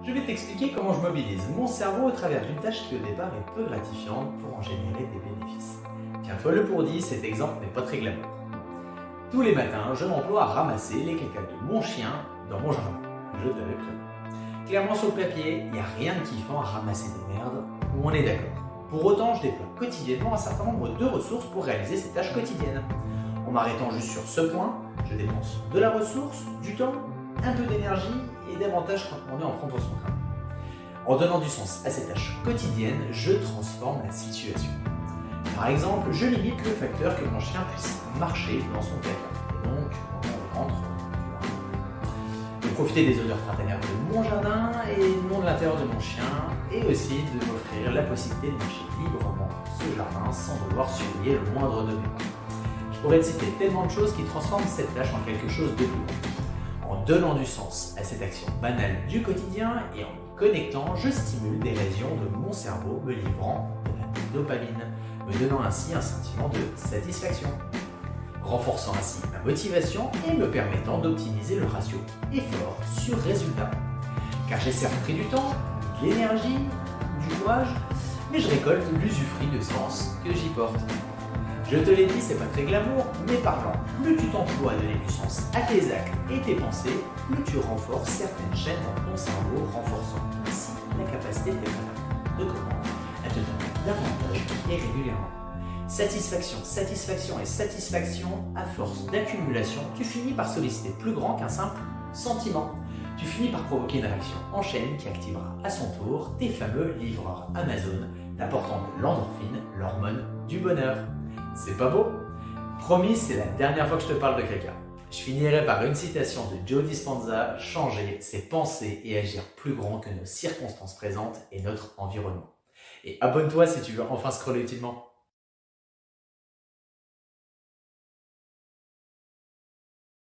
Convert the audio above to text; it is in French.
Je vais t'expliquer comment je mobilise mon cerveau au travers d'une tâche qui au départ est peu gratifiante pour en générer des bénéfices. Tiens-toi le pour dit, cet exemple n'est pas très glamour. Tous les matins, je m'emploie à ramasser les caca de mon chien dans mon jardin. Je t'avais prévenu. Clairement sur le papier, il n'y a rien de kiffant à ramasser des merdes, on est d'accord. Pour autant, je déploie quotidiennement un certain nombre de ressources pour réaliser ces tâches quotidiennes. En m'arrêtant juste sur ce point, je dépense de la ressource, du temps, un peu d'énergie et davantage quand on est en prendre son train. En donnant du sens à ces tâches quotidiennes, je transforme la situation. Par exemple, je limite le facteur que mon chien puisse marcher dans son caca. Et donc, quand on rentre, de profiter des odeurs printanières de mon jardin et non de l'intérieur de mon chien, et aussi de m'offrir la possibilité de marcher librement ce jardin sans devoir surveiller le moindre de mes pas. Je pourrais te citer tellement de choses qui transforment cette tâche en quelque chose de plus grand. En donnant du sens à cette action banale du quotidien et en me connectant, je stimule des régions de mon cerveau me livrant de la dopamine, me donnant ainsi un sentiment de satisfaction, renforçant ainsi ma motivation et me permettant d'optimiser le ratio effort sur résultat. Car j'ai certes pris du temps, de l'énergie, du courage, mais je récolte l'usufruit de sens que j'y porte. Je te l'ai dit, c'est pas très glamour, mais parlant, plus tu t'emploies à donner du sens à tes actes et tes pensées, plus tu renforces certaines chaînes dans ton cerveau, renforçant ainsi la capacité de commande à te donner davantage et régulièrement. Satisfaction, satisfaction et satisfaction, à force d'accumulation, tu finis par solliciter plus grand qu'un simple sentiment. Tu finis par provoquer une réaction en chaîne qui activera à son tour tes fameux livreurs Amazon, t'apportant de l'endorphine, l'hormone du bonheur. C'est pas beau? Promis, c'est la dernière fois que je te parle de caca. Je finirai par une citation de Joe Dispenza: changer, c'est penser et agir plus grand que nos circonstances présentes et notre environnement. Et abonne-toi si tu veux enfin scroller utilement.